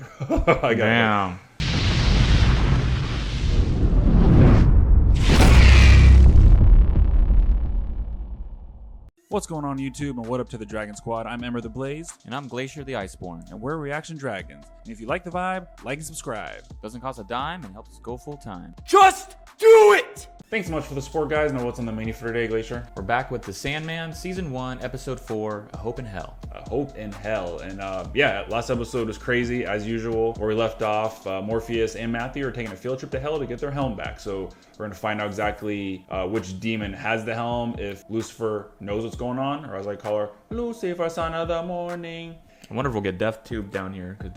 I got Damn. What's going on YouTube and what up to the Dragon Squad? I'm Ember the Blaze. And I'm Glacier the Iceborn. And we're Reaction Dragons. And if you like the vibe, like and subscribe. Doesn't cost a dime and helps us go full time. Just do it! Thanks so much for the support, guys. Now what's on the menu for today, Glacier? We're back with the Sandman Season 1, Episode 4, A Hope in Hell. A Hope in Hell. And yeah, last episode was crazy, as usual. Where we left off, Morpheus and Matthew are taking a field trip to Hell to get their helm back. So we're going to find out exactly which demon has the helm, if Lucifer knows what's going on, or as I call her, Lucifer, son of the morning. I wonder if we'll get Death Tube down here, because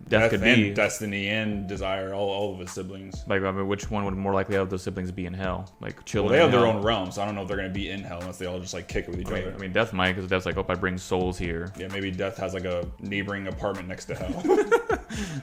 Death could be Destiny and Desire, all of his siblings. like, I mean, which one would more likely have those siblings be in hell? Like children. Well, they have in their hell? own realm, so I don't know if they're going to be in Hell unless they all just like kick it with each other. I mean, Death might, because Death's like, oh, I bring souls here. Yeah, maybe Death has like a neighboring apartment next to Hell.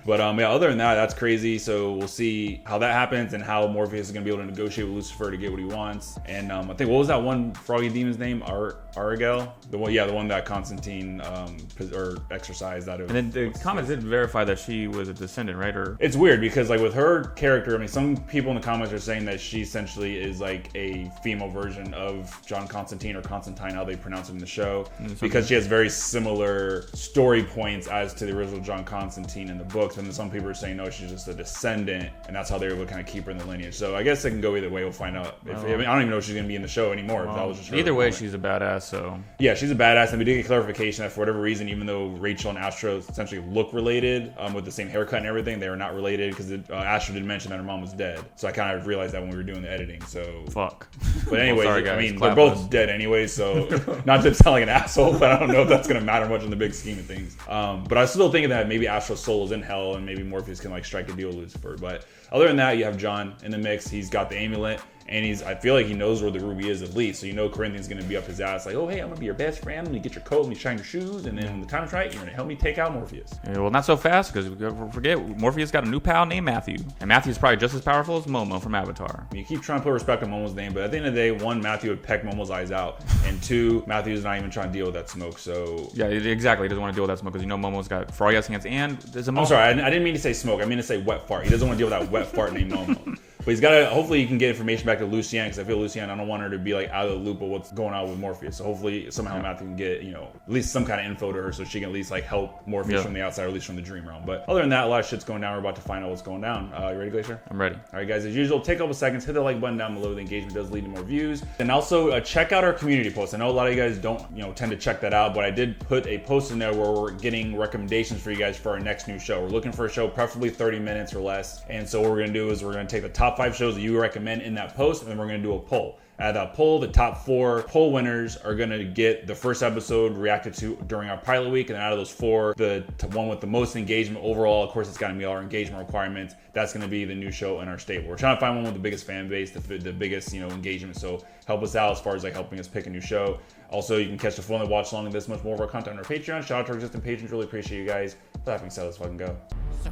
But yeah, other than that, that's crazy. So we'll see how that happens and how Morpheus is going to be able to negotiate with Lucifer to get what he wants. And I think, what was that one froggy demon's name? Arigel? The one that Constantine or exorcised out of. And then the comments did verify that she was a descendant, right? Or it's weird because like with her character, I mean, some people in the comments are saying that she essentially is like a female version of John Constantine or Constantine, how they pronounce it in the show, because she has very similar story points as to the original John Constantine in the books. And then some people are saying no, she's just a descendant, and that's how they were able to kind of keep her in the lineage. So I guess it can go either way. We'll find out. I mean, I don't even know if she's gonna be in the show anymore. If that was just her either way, moment. she's a badass. So Yeah, she's a badass, and we did get clarification that for whatever reason, even though Rachel and Astro essentially look related, with the same haircut and everything, they are not related because Astro did mention that her mom was dead. So I kind of realized that when we were doing the editing. So fuck. But anyways, sorry, guys. I mean, Clap they're both us. dead anyway, so not to sound like an asshole, but I don't know if that's gonna matter much in the big scheme of things. But I still think that maybe Astro's soul is in Hell, and maybe Morpheus can like strike a deal with Lucifer. But other than that, you have John in the mix. He's got the amulet. And I feel like he knows where the ruby is at least. So you know Corinthian's going to be up his ass like, oh, hey, I'm going to be your best friend. Let me get your coat, let me shine your shoes. And then when the time's right, you're going to help me take out Morpheus. Yeah, well, not so fast, because forget, Morpheus got a new pal named Matthew. And Matthew's probably just as powerful as Momo from Avatar. I mean, you keep trying to put respect on Momo's name, but at the end of the day, one, Matthew would peck Momo's eyes out. And two, Matthew's not even trying to deal with that smoke. So Yeah, exactly. He doesn't want to deal with that smoke, because you know Momo's got froggy ass hands, and there's a Momo. I'm sorry, I didn't mean to say smoke. I mean to say wet fart. He doesn't want to deal with that wet fart named Momo. But he's got to, hopefully you can get information back to Lucienne, because I feel Lucienne, I don't want her to be like out of the loop of what's going on with Morpheus. So hopefully somehow Matthew can get, at least some kind of info to her so she can at least like help Morpheus from the outside, or at least from the dream realm. But other than that, a lot of shit's going down. We're about to find out what's going down. You ready, Glacier? I'm ready. All right, guys, as usual, take a couple seconds, hit the like button down below. The engagement does lead to more views. And also check out our community post. I know a lot of you guys don't, tend to check that out, but I did put a post in there where we're getting recommendations for you guys for our next new show. We're looking for a show, preferably 30 minutes or less. And so what we're going to do is we're going to take the top 5 shows that you recommend in that post, and then we're going to do a poll. Out of that poll, the top 4 poll winners are going to get the first episode reacted to during our pilot week. And then out of those 4, the one with the most engagement overall, of course, it's got to meet our engagement requirements. That's going to be the new show in our stable. We're trying to find one with the biggest fan base, the biggest, engagement. So help us out as far as like helping us pick a new show. Also, you can catch the full and watch along with this much more of our content on our Patreon. Shout out to our existing patrons. Really appreciate you guys. With that being said, let's fucking go. So,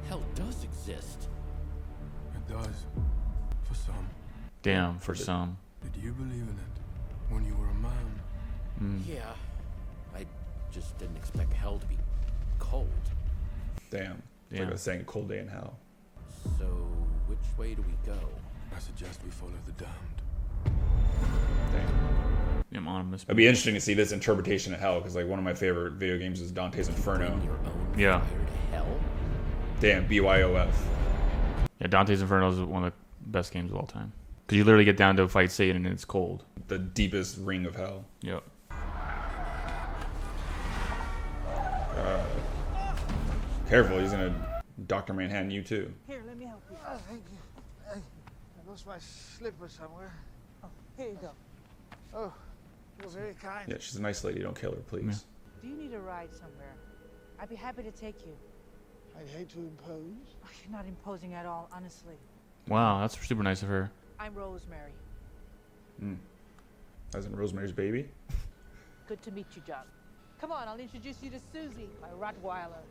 hell does exist. It does. For some. Damn, for some. Did you believe in it when you were a man? Yeah. I just didn't expect hell to be cold. Damn. It's like I was saying, a cold day in hell. So, which way do we go? I suggest we follow the damned. Damn. I'm on this. It'd be interesting to see this interpretation of hell, because like one of my favorite video games is Dante's Inferno. Bring your own Yeah. fire to hell? Damn, BYOF. Yeah, Dante's Inferno is one of the best games of all time. Because you literally get down to fight Satan and it's cold. The deepest ring of hell. Yep. Careful, he's gonna Dr. Manhattan you too. Here, let me help you. Oh, thank you. I lost my slipper somewhere. Oh, here you go. Oh, you're very kind. Yeah, she's a nice lady. Don't kill her, please. Do you need a ride somewhere? I'd be happy to take you. I'd hate to impose. Oh, you're not imposing at all, honestly. Wow, that's super nice of her. I'm Rosemary. As in Rosemary's Baby. Good to meet you, John. Come on, I'll introduce you to Susie, my Rottweiler.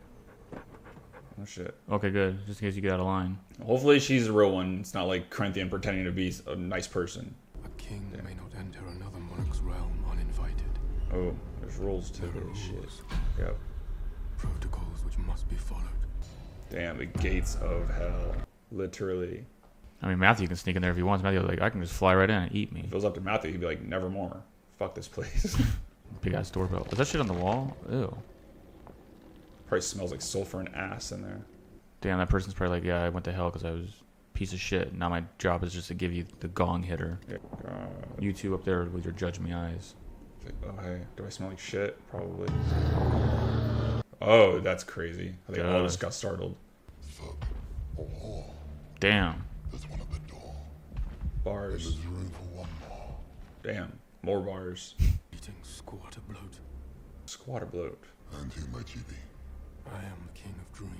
Oh shit. Okay, good. Just in case you get out of line. Hopefully she's a real one. It's not like Corinthian pretending to be a nice person. A king may not enter another monarch's realm uninvited. Oh, there's rules to There are this shit. rules, Yep. protocols which must be followed. Damn, the gates of hell. Literally. I mean, Matthew can sneak in there if he wants. Matthew, like, I can just fly right in and eat me. If it was up to Matthew, he'd be like, nevermore. Fuck this place. Big ass doorbell. Is that shit on the wall? Ew. Probably smells like sulfur and ass in there. Damn, that person's probably like, yeah, I went to hell because I was a piece of shit. Now my job is just to give you the gong hitter. Yeah, You two up there with your judge me eyes. like, oh, hey, do I smell like shit? Probably. Oh, that's crazy. I think all just got startled. Damn. There's one at the door. Bars. There's room for one more. Damn. More bars. Eating squatter bloat. Squatter bloat. And who might you be? I am the king of dreams.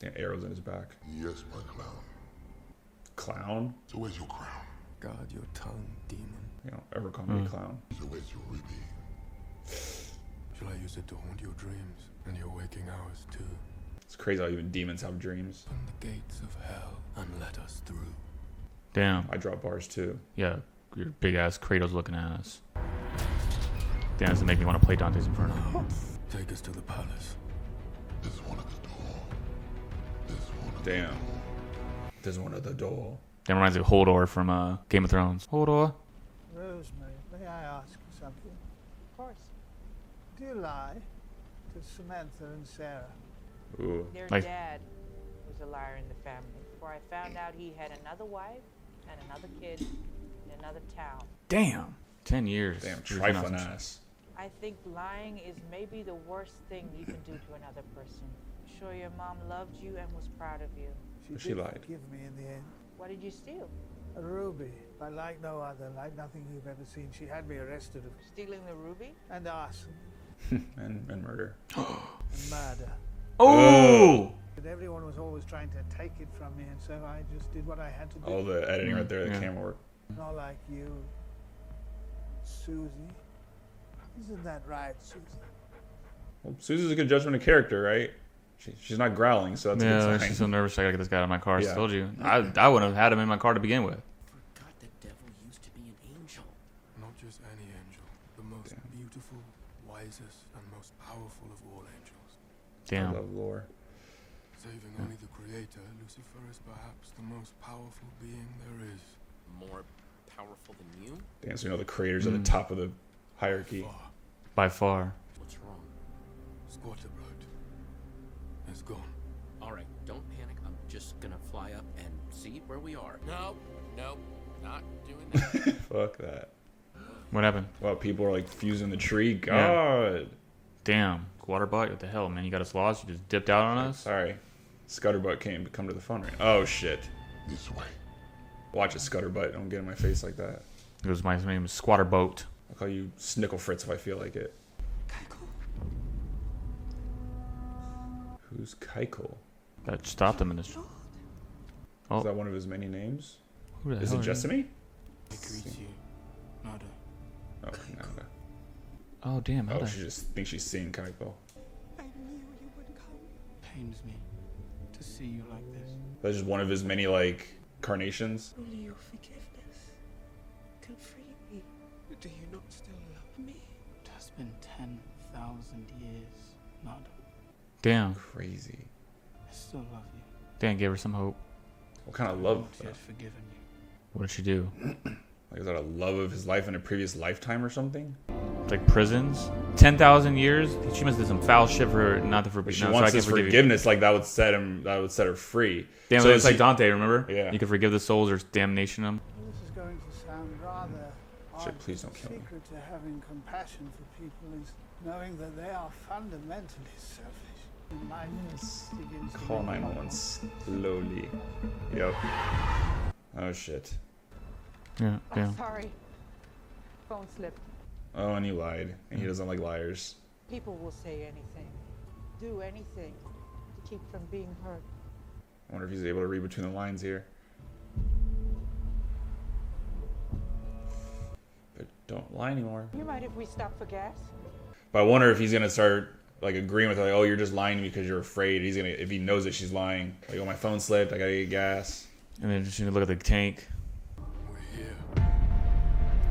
Damn, arrows in his back. Yes, my clown. Clown? So where's your crown? Guard your tongue, demon. You don't ever call me a clown. So where's your ruby? Shall I use it to haunt your dreams and your waking hours too? It's crazy how even demons have dreams. Open the gates of hell and let us through. Damn. I drop bars too. Yeah, your big ass Kratos looking ass. Damn, this make me want to play Dante's Inferno. Take us to the palace. There's one at the door. There's one at Damn. There's one at the door. That reminds me of Hodor from Game of Thrones. Hodor. Rosemary, may I ask you something? Of course. Do you lie to Samantha and Sarah? Ooh. Their Like- dad was a liar in the family. Before I found out he had another wife and another kid in another town. Damn. 10 years. Damn, He was trifling in on some ass. I think lying is maybe the worst thing you can do to another person. I'm sure your mom loved you and was proud of you. She did lied. forgive me in the end. What did you steal? A ruby, but like no other, like nothing you've ever seen. She had me arrested of Stealing the ruby? and arson and murder. and murder. Oh! But everyone was always trying to take it from me, and so I just did what I had to do. All the editing right there, the Yeah. camera work. Not like you, Susie. Isn't that right, Susie? Well, Susie's a good judgment of character, right? She's not growling, so that's a Yeah, good sign. she's so nervous. I gotta get this guy out of my car. I Yeah. told you. I wouldn't have had him in my car to begin with. Forgot the devil used to be an angel. Not just any angel, the most Damn. beautiful, wisest, and most powerful of all angels. I Damn. love lore. Saving only the Creator, Lucifer is perhaps the most powerful being there is. More powerful than you? Damn, so you know the creators at the top of the hierarchy. Far. By far. What's wrong? Squatter blood is gone. All right, don't panic. I'm just gonna fly up and see where we are. No, not doing that. Fuck that. What happened? Wow, people are like fusing the tree. God. Damn. Waterbot, what the hell, man? You got us lost? You just dipped out on us? Sorry. Scutterbutt came to come to the phone right. Oh shit. This way. Watch it, Scutterbutt. Don't get in my face like that. It was my name is Squatter Boat. I'll call you Snickle Fritz if I feel like it. Who's Keiko? That stopped him in his. Is Oh, that one of his many names? who the Is hell it are you? Jessamy? I greet you, Nada. Oh, Nanda. Oh, damn. Oh, How'd she just thinks she's seeing Keiko. I knew you would come. Pains me to see you like this. That's just one of his many like carnations. Only your forgiveness can free me. Do you not still love me? It has been 10,000 years, Nada. Damn. Crazy. I still love you. Dan gave her some hope. What kind of I've love? not yet forgiven you. What did she do? Like, is that a love of his life in a previous lifetime or something? Like prisons? 10,000 years? She must have did some foul shit for her, not to But forgive. she No, so I wants can his forgive you. forgiveness. Like that would set him. That would set her free. Damn, So it's is like he- Dante, remember? Yeah. You can forgive the souls or damnation them. This is going to sound rather Shit, odd. please don't kill me. The secret to having compassion for people is knowing that they are fundamentally selfish. And life begins to Call make 911 slowly. Yep. Oh shit. Yeah, Oh, damn. sorry. Phone slipped. Oh, and he lied. And he doesn't like liars. People will say anything, do anything to keep from being hurt. I wonder if he's able to read between the lines here. But don't lie anymore. You mind if we stop for gas? But I wonder if he's gonna start like agreeing with her, like, oh, you're just lying to me because you're afraid. He's gonna, if he knows that she's lying, like, oh, my phone slipped. I gotta get gas. And then just look at the tank. We're here.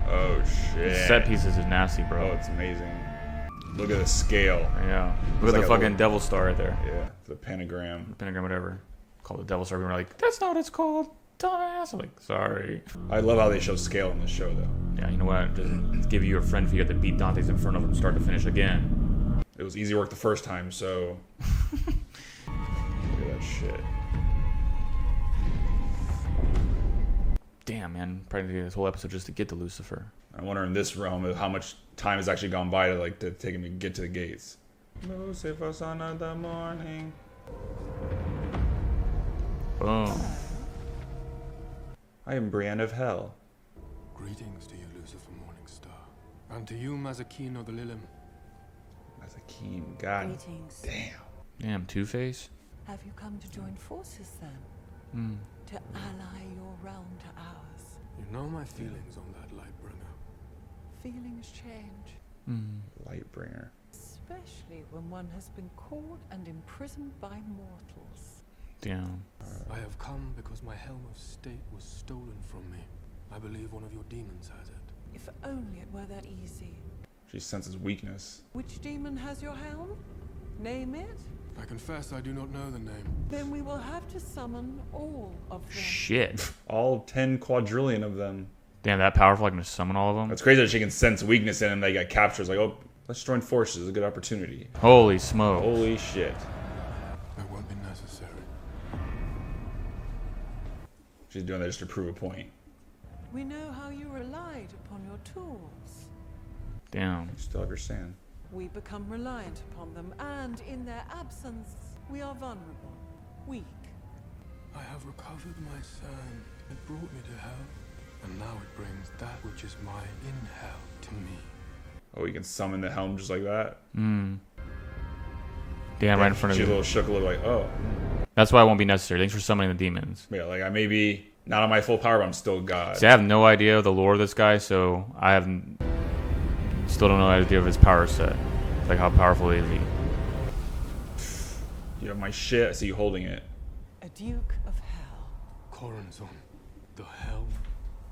Oh shit. Set pieces is nasty, Oh, bro. it's amazing. Look at the scale. Yeah. Look at like the a fucking little- devil star right there. Yeah, the pentagram. Pentagram, whatever. Called the devil star. We were like, that's not what it's called. Dumbass. I'm like, sorry. I love how they show scale in this show, though. Yeah, you know what? Just give you a friend for you to beat Dante's Inferno from start to finish again. It was easy work the first time, so. Look at that shit. Damn, man. Probably did this whole episode just to get to Lucifer. I wonder in this realm how much time has actually gone by to take him to get to the gates. Lucifer, son of the morning. Boom. I am Brienne of Hell. Greetings to you, Lucifer Morningstar. And to you, Mazakeen of the Lilim. That's a keen god. Greetings. Damn. Damn, Two-Face. Have you come to join forces then? To ally your realm to ours? You know my feelings on that Lightbringer. Feelings change. Lightbringer. Especially when one has been caught and imprisoned by mortals. Damn. I have come because my helm of state was stolen from me. I believe one of your demons has it. If only it were that easy. She senses weakness. Which demon has your helm? Name it? I confess I do not know the name. Then we will have to summon all of them. Shit. All 10 quadrillion of them. Damn, that powerful. I can just summon all of them. That's crazy that she can sense weakness in them. They got captured. It's like, oh, let's join forces. It's a good opportunity. Holy smoke. Holy shit. It won't be necessary. She's doing that just to prove a point. We know how you relied upon your tools. Damn. You still have your sand. We become reliant upon them, and in their absence, we are vulnerable, weak. I have recovered my sand. It brought me to hell. And now it brings that which is mine in hell to me. Oh, you can summon the helm just like that? Damn, right in front of She's a you. little shook, a little like, oh. That's why it won't be necessary. Thanks for summoning the demons. Yeah, like I may be not on my full power, but I'm still God. See, I have no idea of the lore of this guy, so I have still don't know the idea of his power set. Like, how powerful is he? You have my shit. I see you holding it. A Duke of Hell. Corazon, the hell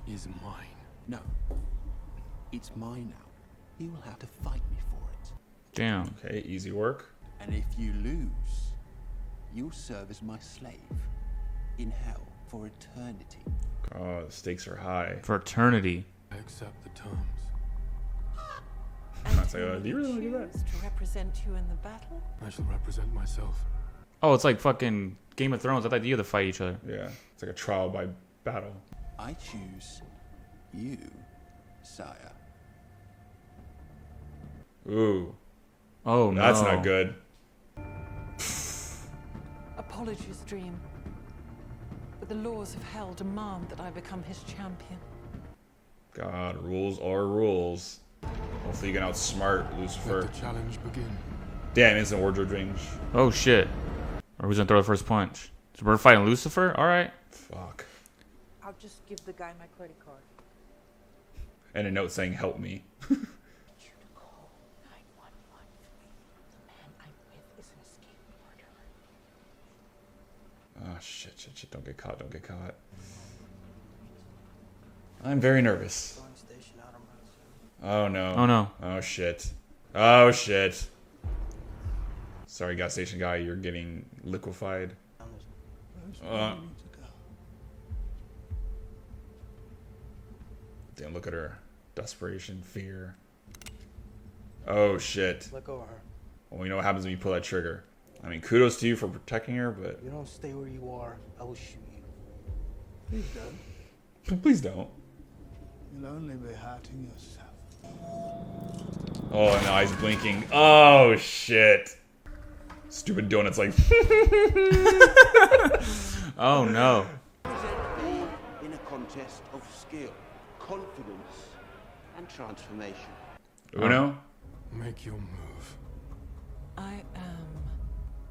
is mine. No. It's mine now. You will have to fight me for it. Damn. Okay, easy work. And if you lose, you'll serve as my slave in hell for eternity. Oh, the stakes are high. For eternity. I accept the terms. And That's like, who do you really want to do choose to represent you in the battle? I shall represent myself. Oh, it's like fucking Game of Thrones. I thought you had to fight each other. Yeah, it's like a trial by battle. I choose you, sire. Ooh, Oh, no. that's not good. Apologies, Dream. But the laws of hell demand that I become his champion. God, rules are rules. Hopefully you can outsmart Lucifer. Let the challenge begin. Damn, instant wardrobe range. Oh, shit. Or who's gonna throw the first punch? So we're fighting Lucifer? Alright. Fuck. I'll just give the guy my credit card. And a note saying, help me. You to call 911 for me. The man I'm with is an escaped murderer. Oh, shit. Don't get caught, don't get caught. I'm very nervous. Oh, no. Oh, no. Oh, shit. Oh, shit. Sorry, gas station guy, you're getting liquefied. Damn, look at her. Desperation, fear. Oh, shit. Let go of her. Well, you know what happens when you pull that trigger. I mean, kudos to you for protecting her, but... You don't stay where you are, I will shoot you. Please don't. Please don't. You'll only be hurting yourself. Oh, and the eyes blinking. Oh, shit. Stupid donut's like... Oh, no. In a contest of skill, confidence, and transformation. Uno? Make your move. I am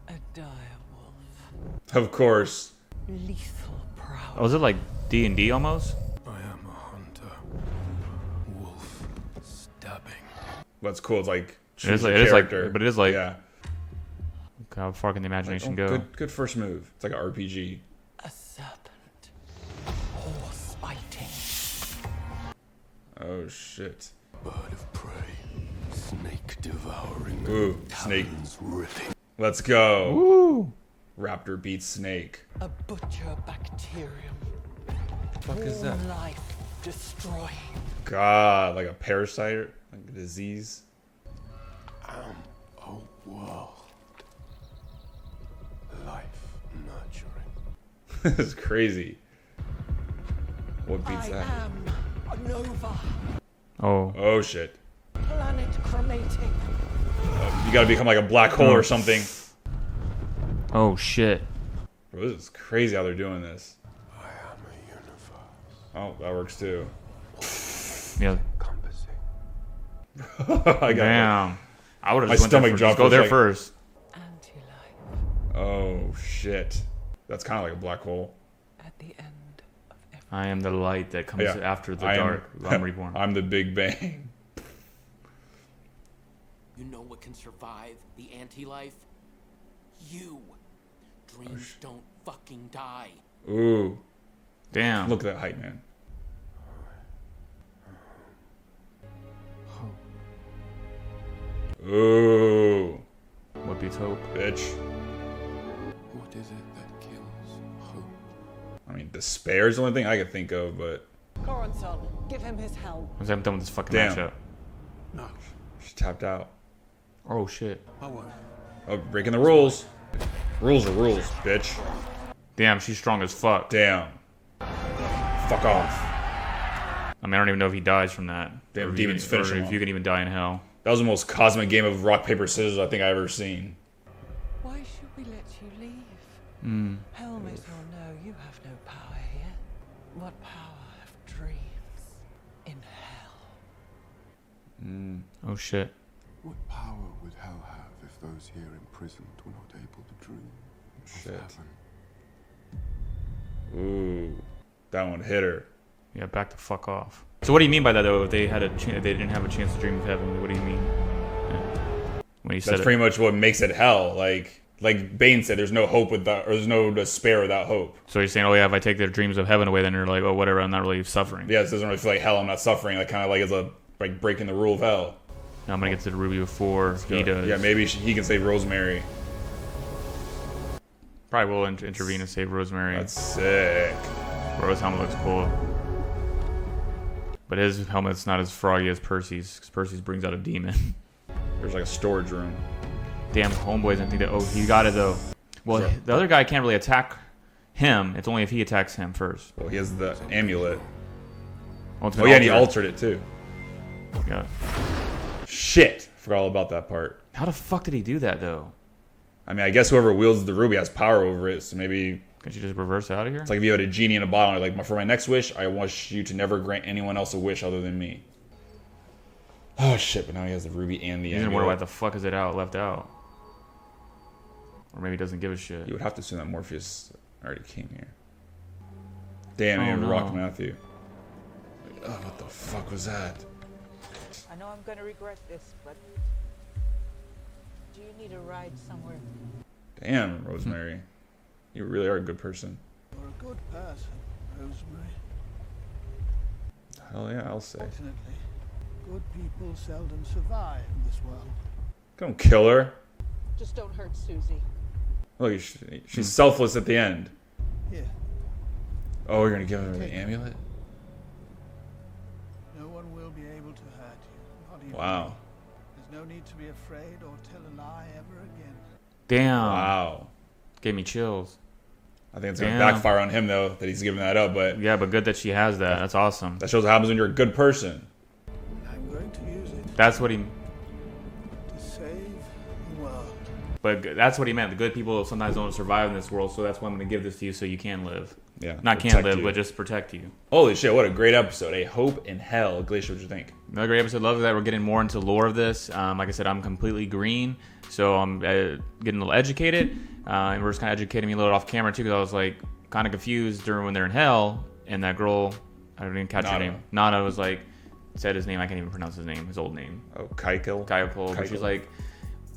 a direwolf. Of course. Lethal prowess. Oh, is it like D&D almost? I am a hunter. Wolf. Stabbing. That's cool. It's like... It is choose a like, character. but it is like, Yeah. how far can the imagination Like, go? Good first move. It's like an RPG. A serpent. Horse fighting. Oh, shit. Bird of prey. Snake devouring. Ooh, snake. Ripping. Let's go. Woo! Raptor beats snake. A butcher bacterium. Fuck is that? Life destroying. God, like a parasite, like a disease. A world. Life nurturing. This is crazy. What beats I that? am a nova. Oh. Oh shit. Planet cremating. You gotta become like a black hole or something. Oh shit. Bro, this is crazy how they're doing this. I am a universe. Oh, that works too. Yeah. Encompassing. I got Damn. I would have My just went there stomach first. dropped. Just go I was there like- first. Anti-life. Oh shit. That's kind of like a black hole. At the end of every... I am the light that comes Yeah. after the I am- dark. I'm reborn. I'm the Big Bang. You know what can survive the anti-life? You. Dreams don't fucking die. Ooh. Damn. Look at that height, man. Ooh. What beats hope? Bitch. What is it that kills hope? I mean, despair is the only thing I could think of, but Corazon, give him his helm. I'm done with this fucking Damn. matchup. No, she tapped out. Oh shit. I won't. Oh, breaking the rules. Rules are rules, bitch. Damn, she's strong as fuck. Damn. Fuck off. I mean, I don't even know if he dies from that. Damn, Or if demons you, finish or him if off. you can even die in hell. That was the most cosmic game of rock, paper, scissors I think I ever seen. Why should we let you leave? Hmm. Helmet or no, you have no power here. What power have dreams in hell? Oh shit. What power would hell have if those here imprisoned were not able to dream of Shit. heaven? Ooh. That one hit her. Yeah, back the fuck off. So what do you mean by that though? If they had a they didn't have a chance to dream of heaven, what do you mean? Yeah. When you said That's pretty much what makes it hell. Like Bane said, there's no hope without, or there's no despair without hope. So you're saying, oh yeah, if I take their dreams of heaven away, then you're like, oh whatever, I'm not really suffering. Yeah, it doesn't really feel like hell. I'm not suffering. Like kind of like it's a like breaking the rule of hell. Now I'm gonna get to the ruby before he does. Yeah, maybe he can save Rosemary. Probably will intervene and save Rosemary. That's sick. Rose helmet looks cool. But his helmet's not as froggy as Percy's, because Percy's brings out a demon. There's like a storage room. Damn, homeboy didn't think that. Oh, he got it though. Well, Sure. the other guy can't really attack him. It's only if he attacks him first. Well, he has the amulet. Ultimate Oh yeah, and he Alter. altered it too. Yeah. Shit, forgot all about that part. How the fuck did he do that though? I mean, I guess whoever wields the ruby has power over it. So maybe Can't you just reverse out of here? it's like if you had a genie in a bottle. Like for my next wish, I want you to never grant anyone else a wish other than me. Oh shit! But now he has the ruby and the He's gonna amulet. wonder why the fuck is it left out? Or maybe he doesn't give a shit. You would have to assume that Morpheus already came here. Damn, he Oh, didn't no. rock Matthew. Oh, what the fuck was that? I know I'm gonna regret this, but do you need a ride somewhere? Damn, Rosemary. You really are a good person. You're a good person, Rosemary. Hell yeah, I'll say. Fortunately, good people seldom survive in this world. Don't kill her. Just don't hurt Susie. Look, she's selfless at the end. Here, Oh, you're gonna give her the amulet? no one will be able to hurt you. Not even Wow. me. There's no need to be afraid or tell a lie ever again. Damn. Wow. Gave me chills. I think it's gonna Damn. backfire on him though that he's giving that up, but Yeah, but good that she has that. That's awesome. that shows what happens when you're a good person. I'm going to use it That's what he. to save the world. But that's what he meant. The good people sometimes don't survive in this world, so that's why I'm going to give this to you so you can live. Yeah. Not can protect live, you. but just protect you. Holy shit! What a great episode. A hope in hell. Glacier, what'd you think? Another great episode. Love that we're getting more into lore of this. Like I said, I'm completely green, so I'm getting a little educated. And we're just kind of educating me a little off camera too, because I was like kind of confused during when they're in hell, and that girl, I didn't even catch her Nana. name. Nana was like, said his name. I can't even pronounce his name, his old name. Oh, Kaikil. Kayako. But she's like,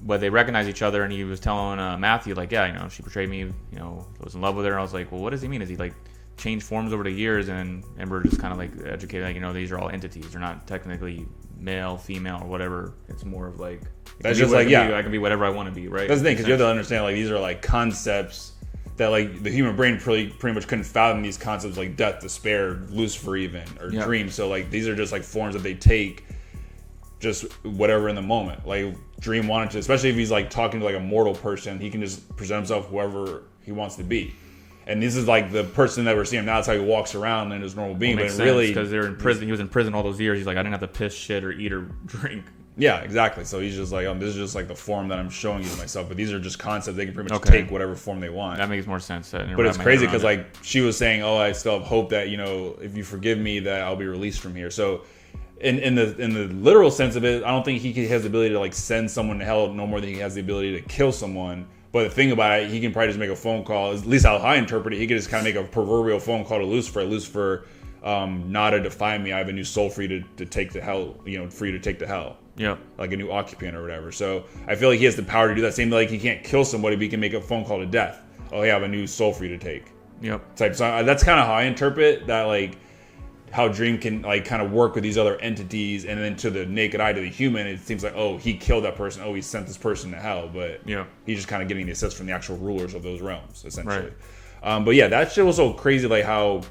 but they recognize each other, and he was telling Matthew like, yeah, she betrayed me, I was in love with her. And I was like, well, what does he mean? Is he like changed forms over the years, and we're just kind of like educated, like, you know, these are all entities. They're not technically male, female, or whatever. It's more of like, that's just like, yeah, I can be whatever I want to be, right? That's the thing, because you have to understand, like, these are like concepts that like the human brain pretty much couldn't fathom these concepts, like death, despair, Lucifer even, or dream. So like these are just like forms that they take, just whatever in the moment. Like Dream wanted to, especially if he's like talking to like a mortal person, he can just present himself whoever he wants to be. And this is like the person that we're seeing now. That's how he walks around in his normal being. Well, but really, because they're in prison. He was in prison all those years. He's like, I didn't have to piss, shit, or eat or drink. Yeah, exactly. So he's just like, this is just like the form that I'm showing you myself. But these are just concepts. They can pretty much take whatever form they want. That makes more sense. But it's crazy because like she was saying, oh, I still have hope that, you know, if you forgive me, that I'll be released from here. So in the literal sense of it, I don't think he has the ability to like send someone to hell no more than he has the ability to kill someone. But the thing about it, he can probably just make a phone call. At least how I interpret it, he can just kind of make a proverbial phone call to Lucifer. Lucifer, not to define me. I have a new soul for you to take to hell. You know, for you to take to hell. Yeah, like a new occupant or whatever. So I feel like he has the power to do that. Same like he can't kill somebody, but he can make a phone call to death. Oh, yeah, I have a new soul for you to take. Yep. Type. So that's kind of how I interpret that. Like how Dream can like kind of work with these other entities, and then to the naked eye, to the human, it seems like, oh, he killed that person. Oh, he sent this person to hell. But yeah, he's just kind of getting the assist from the actual rulers of those realms, essentially. Right. But yeah, that shit was so crazy. Like how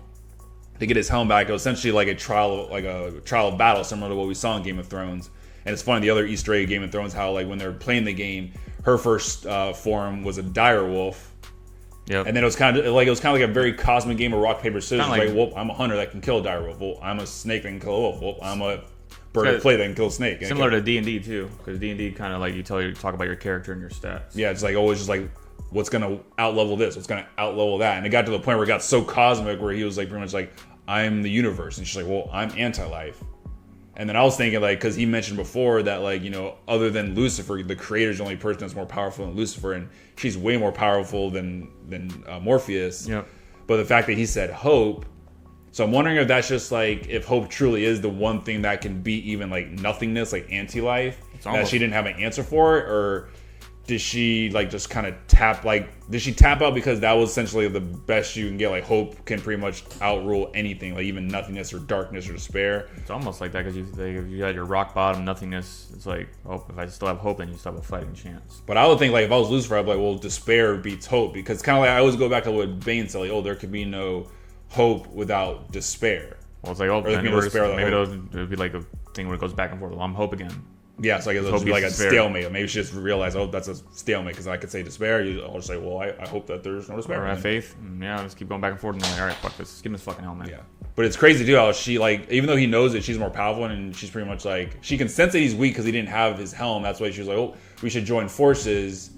to get his helm back, it was essentially like a trial of battle, similar to what we saw in Game of Thrones. And it's funny, the other Easter egg of Game of Thrones, how like when they're playing the game, her first form was a dire wolf. Yep. And then it was kind of like a very cosmic game of rock, paper, scissors. Like, well, I'm a hunter that can kill a dire wolf. Well, I'm a snake that can kill a wolf. Well, I'm a bird of prey that can kill a snake. Similar to D&D too, because D&D kind of like you talk about your character and your stats. Yeah, it's like always just like what's gonna outlevel this, what's gonna outlevel that, and it got to the point where it got so cosmic where he was like pretty much like, I'm the universe, and she's like, well, I'm anti-life. And then I was thinking, like, because he mentioned before that, like, you know, other than Lucifer, the creator's the only person that's more powerful than Lucifer, and she's way more powerful than Morpheus. Yep. But the fact that he said hope, so I'm wondering if that's just like, if hope truly is the one thing that can beat even like nothingness, like anti-life, that she didn't have an answer for it, or did she like just kind of did she tap out because that was essentially the best you can get? Like hope can pretty much outrule anything, like even nothingness or darkness or despair. It's almost like that, because if you had your rock bottom nothingness, it's like, oh, if I still have hope, then you still have a fighting chance. But I would think like if I was Lucifer, I'd be like, well, despair beats hope, because kind of like I always go back to what Bane said, like, oh, there could be no hope without despair. Well, it's like, oh, maybe it would be like a thing where it goes back and forth. Well, I'm hope again. Yeah, it's like it'll just be like a stalemate. Maybe she just realized, oh, that's a stalemate, because I could say despair. I'll just say, well, I hope that there's no despair. Or have faith. Yeah, just keep going back and forth, and then like, all right, fuck this. Just give him this fucking helmet. Yeah. But it's crazy too how she, like, even though he knows that she's more powerful, and she's pretty much like, she can sense that he's weak because he didn't have his helm. That's why she was like, oh, we should join forces,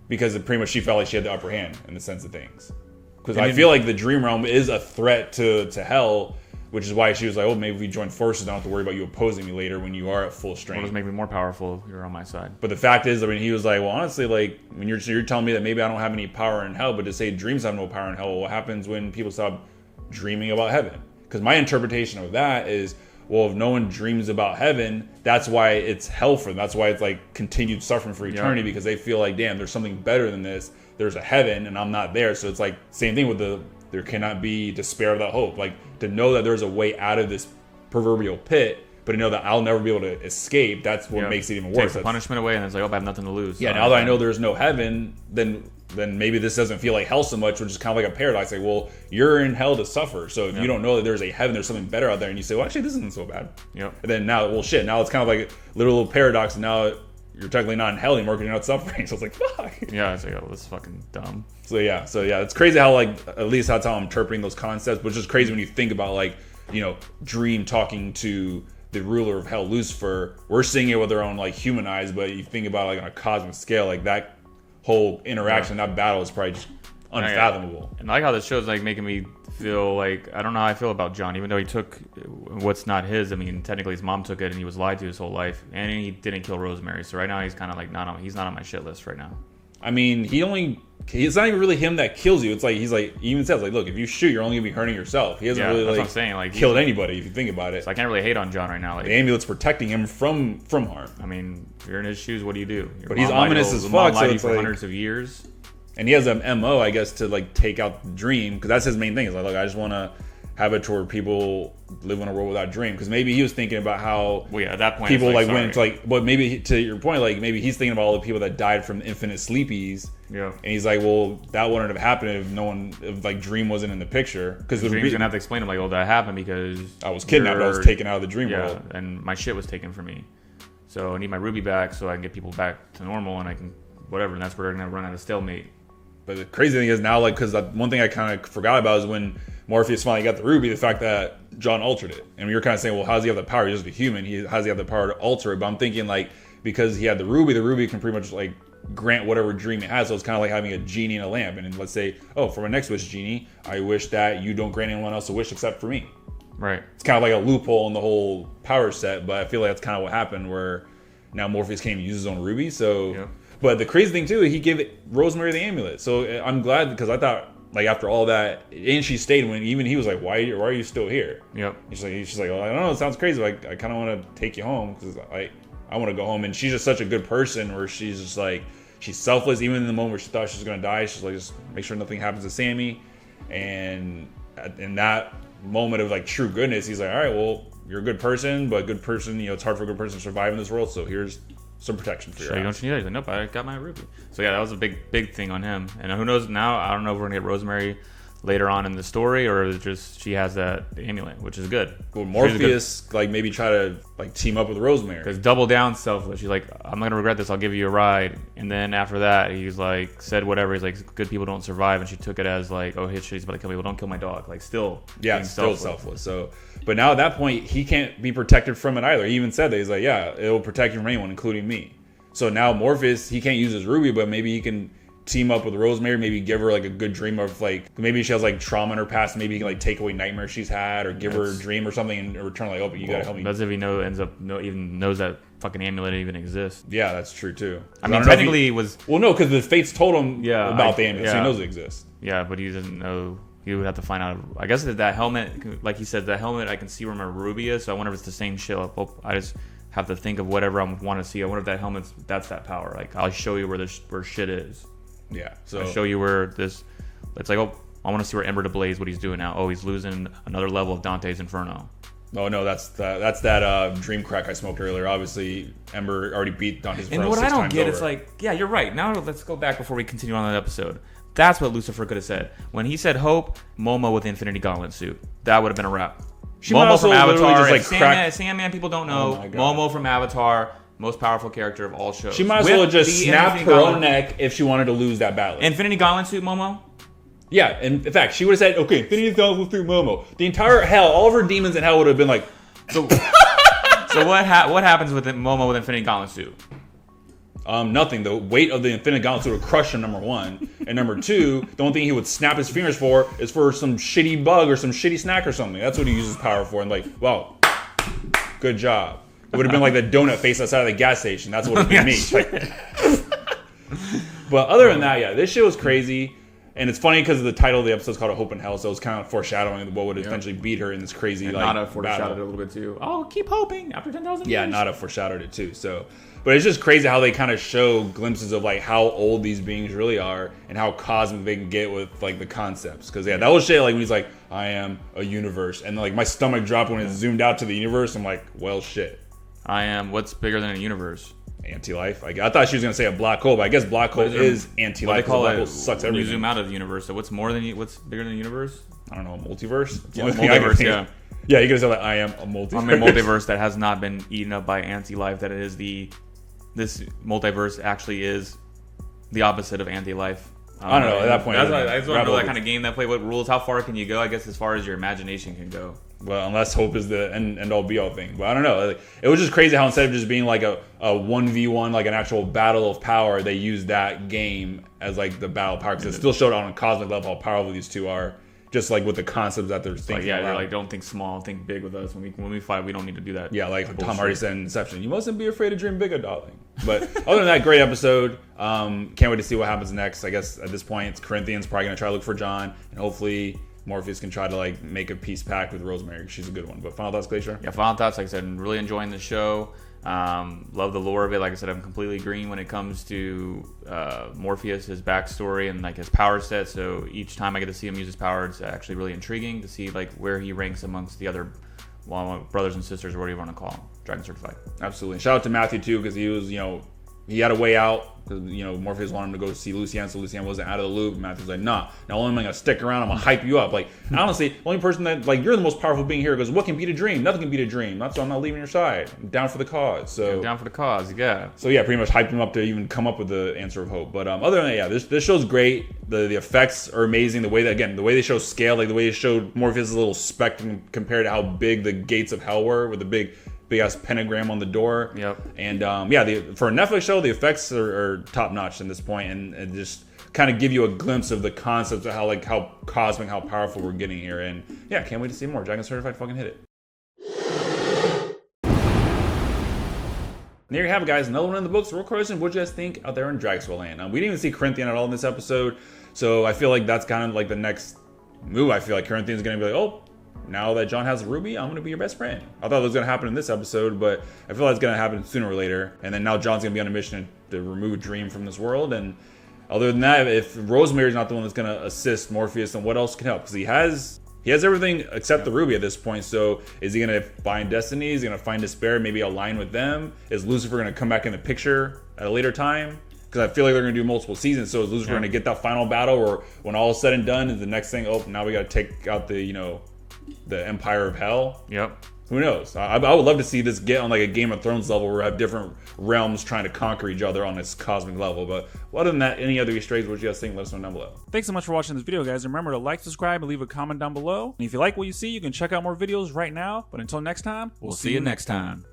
because pretty much she felt like she had the upper hand in the sense of things. Because I feel like the dream realm is a threat to hell, which is why she was like, oh, maybe if we join forces, I don't have to worry about you opposing me later when you are at full strength. It'll just make me more powerful. You're on my side. But the fact is, I mean, he was like, well, honestly, like, when you're telling me that maybe I don't have any power in hell, but to say dreams have no power in hell, well, what happens when people stop dreaming about heaven? Because my interpretation of that is, well, if no one dreams about heaven, that's why it's hell for them. That's why it's like continued suffering for eternity, because they feel like, damn, there's something better than this. There's a heaven, and I'm not there. So it's like same thing with there cannot be despair without hope. Like, to know that there's a way out of this proverbial pit, but to know that I'll never be able to escape, that's what makes it even worse. Takes the punishment away, and it's like, oh, I have nothing to lose. Yeah, now that I know there's no heaven, then maybe this doesn't feel like hell so much, which is kind of like a paradox. Like, well, you're in hell to suffer. So if you don't know that there's a heaven, there's something better out there, and you say, well, actually, this isn't so bad. Yep. And then now, well, shit, now it's kind of like a little paradox, and now you're technically not in hell anymore because you're not suffering. So it's like, fuck. Yeah, it's like, oh, this is fucking dumb. So yeah, it's crazy how, like, at least that's how I'm interpreting those concepts, which is crazy when you think about, like, you know, Dream talking to the ruler of hell, Lucifer. We're seeing it with our own, like, human eyes, but you think about, like, on a cosmic scale, like, that whole interaction, that battle is probably just unfathomable. And I like how this show's, like, making me feel like, I don't know how I feel about John, even though he took what's not his. I mean, technically his mom took it, and he was lied to his whole life, and he didn't kill Rosemary. So right now he's kind of like he's not on my shit list right now. I mean, it's not even really him that kills you. It's like, he even says, like, look, if you shoot, you're only gonna be hurting yourself. He hasn't really, like, what I'm saying. Like, killed anybody, if you think about it. So I can't really hate on John right now. Like, the amulet's protecting him from harm. I mean, if you're in his shoes, what do you do? But he's ominous as fuck. So it's for hundreds of years. And he has an MO, I guess, to like take out the dream, because that's his main thing. Is like, look, I just want to have it to where people live in a world without dream. Because maybe he was thinking about how at that point people like went into like, but maybe to your point, like maybe he's thinking about all the people that died from infinite sleepies. Yeah. And he's like, well, that wouldn't have happened if like dream wasn't in the picture. Because the dream's gonna have to explain to him like, well, that happened because I was kidnapped. I was taken out of the dream world, and my shit was taken from me. So I need my ruby back so I can get people back to normal, and I can whatever. And that's where they're gonna run out of stalemate. But the crazy thing is now, like, because one thing I kind of forgot about is when Morpheus finally got the ruby, the fact that John altered it. And we were kind of saying, well, how does he have the power? He's just a human. How does he have the power to alter it? But I'm thinking, like, because he had the ruby can pretty much, like, grant whatever dream it has. So it's kind of like having a genie in a lamp. And then let's say, oh, for my next wish, genie, I wish that you don't grant anyone else a wish except for me. Right. It's kind of like a loophole in the whole power set. But I feel like that's kind of what happened, where now Morpheus can't even use his own ruby. So... Yep. But the crazy thing too, he gave Rosemary the amulet. So I'm glad, because I thought, like, after all that, and she stayed when even he was like, why are you still here? Yep. She's like, well, I don't know, it sounds crazy. Like, I kind of want to take you home because I want to go home. And she's just such a good person, where she's just like, she's selfless. Even in the moment where she thought she was gonna die, she's like, just make sure nothing happens to Sammy. And in that moment of like true goodness, he's like, all right, well, you're a good person, but good person, it's hard for a good person to survive in this world. So here's some protection for you. Don't you need it? He's like, nope, I got my ruby. So yeah, that was a big thing on him. And who knows now? I don't know if we're gonna get Rosemary later on in the story, or is it just she has that amulet, which is good. Well, Morpheus like maybe try to like team up with Rosemary. Because double down selfless. She's like, I'm not gonna regret this. I'll give you a ride. And then after that, he's like said whatever. He's like, good people don't survive, and she took it as like, oh, he's about to kill me. Well, don't kill my dog. Like still, still selfless. So. But now at that point, he can't be protected from it either. He even said that. He's like, yeah, it will protect you from anyone, including me. So now Morpheus, he can't use his ruby, but maybe he can team up with Rosemary, maybe give her like a good dream of like, maybe she has like trauma in her past, maybe he can like take away nightmares she's had, or give her a dream or something in return, like, oh, you gotta help me. That's if he even knows that fucking amulet even exists. Yeah, that's true too. I mean, technically it was... Well, no, because the Fates told him about the amulet, so he knows it exists. Yeah, but he doesn't know... He would have to find out. I guess that helmet, like he said, that helmet, I can see where my ruby is, so I wonder if it's the same shit. I just have to think of whatever I want to see. I wonder if that helmet's, that's that power. Like, I'll show you where shit is. Yeah. So I'll show you where this, it's like, oh, I want to see where Ember to Blaze, what he's doing now. Oh, he's losing another level of Dante's Inferno. Oh, no, that's that dream crack I smoked earlier. Obviously, Ember already beat Dante's Inferno 6 times over. And what I don't get, it's like, yeah, you're right. Now let's go back before we continue on that episode. That's what Lucifer could have said. When he said Hope, Momo with the Infinity Gauntlet suit. That would have been a wrap. Momo from Avatar. Just like Sandman, people don't know. Momo from Avatar, most powerful character of all shows. She might as well have just snapped her own neck if she wanted to lose that battle. Infinity Gauntlet suit, Momo? Yeah, in fact, she would have said, okay, Infinity Gauntlet suit, Momo. The entire hell, all of her demons in hell would have been like... So what happens with Momo with Infinity Gauntlet suit? Nothing. The weight of the Infinite Gauntlet would crush him, number one. And number two, the only thing he would snap his fingers for is for some shitty bug or some shitty snack or something. That's what he uses power for. And like, well, good job. It would have been like the donut face outside of the gas station. That's what it would be. But other than that, yeah, this shit was crazy. And it's funny because the title of the episode is called A Hope in Hell, so it's kind of foreshadowing what would eventually beat her in this crazy and like Nada foreshadowed it a little bit too. Oh, keep hoping after 10,000 years. Yeah, Nada foreshadowed it too. So, but it's just crazy how they kind of show glimpses of like how old these beings really are and how cosmic they can get with like the concepts. Because yeah, that was shit. Like when he's like, "I am a universe," and like my stomach dropped when it zoomed out to the universe. I'm like, well, shit. I am. What's bigger than a universe? Anti-life. I thought she was gonna say a black hole, but I guess black hole is anti-life. Black hole sucks everything. You zoom out of the universe. So what's bigger than the universe? I don't know. Multiverse. Multiverse. Yeah. Yeah, you could say like I am a multiverse. I'm a multiverse that has not been eaten up by anti-life. That it is this multiverse actually is the opposite of anti-life. I don't know. At that point, I just want to know that kind of game that play. What rules? How far can you go? I guess as far as your imagination can go. Well, unless hope is the end all be all thing. But I don't know. It was just crazy how instead of just being like a 1v1, like an actual battle of power, they used that game as like the battle of power. Because it still showed on a cosmic level how powerful these two are. Just like with the concepts that they're thinking. Like, you're like, don't think small, think big with us. When we fight, we don't need to do that. Yeah, like bullshit. Tom Hardy said in Inception, you mustn't be afraid to dream bigger, darling. But other than that, great episode. Can't wait to see what happens next. I guess at this point, it's Corinthians probably going to try to look for John. And hopefully Morpheus can try to like make a peace pact with Rosemary. She's a good one. But final thoughts, Glacier? Yeah, final thoughts. Like I said, I'm really enjoying the show. Love the lore of it. Like I said, I'm completely green when it comes to Morpheus, his backstory, and like his power set. So each time I get to see him use his power, it's actually really intriguing to see like where he ranks amongst the other brothers and sisters, or whatever you want to call them, Dragon Certified. Absolutely. Shout out to Matthew too, because he was, he had a way out. Because, Morpheus wanted him to go see Lucienne, so Lucienne wasn't out of the loop. Matthew's like, nah, not only am I going to stick around, I'm going to hype you up. Like, honestly, the only person that, like, you're the most powerful being here, goes, what can beat a dream? Nothing can beat a dream. That's why I'm not leaving your side. I'm down for the cause. So down for the cause, yeah. So, yeah, pretty much hyped him up to even come up with the answer of hope. But other than that, yeah, this show's great. The effects are amazing. The way that, again, the way they show scale, like the way they showed Morpheus' little speck compared to how big the gates of hell were with the big ass pentagram on the door. Yep. And for a Netflix show, the effects are top notch in this point, and just kind of give you a glimpse of the concepts of how cosmic, how powerful we're getting here. And yeah, can't wait to see more. Dragon Certified, fucking hit it. And there you have it, guys. Another one in the books. Real question, what do you guys think out there in Dragswell land? We didn't even see Corinthian at all in this episode, so I feel like that's kind of like the next move. I feel like Corinthian's gonna be like, oh, now that John has a ruby, I'm going to be your best friend. I thought it was going to happen in this episode, but I feel like it's going to happen sooner or later. And then now John's going to be on a mission to remove Dream from this world. And other than that, if Rosemary's not the one that's going to assist Morpheus, then what else can help? Because he has everything except the ruby at this point. So is he going to find Destiny? Is he going to find Despair? Maybe align with them? Is Lucifer going to come back in the picture at a later time? Because I feel like they're going to do multiple seasons. So is Lucifer going to get that final battle? Or when all is said and done, is the next thing, oh, now we got to take out the Empire of Hell? Yep. Who knows? I would love to see this get on like a Game of Thrones level where we have different realms trying to conquer each other on this cosmic level. But other than that, any other Easter eggs, what you guys think? Let us know down below. Thanks so much for watching this video, guys. Remember to like, subscribe, and leave a comment down below. And if you like what you see, you can check out more videos right now. But until next time, we'll see you next time.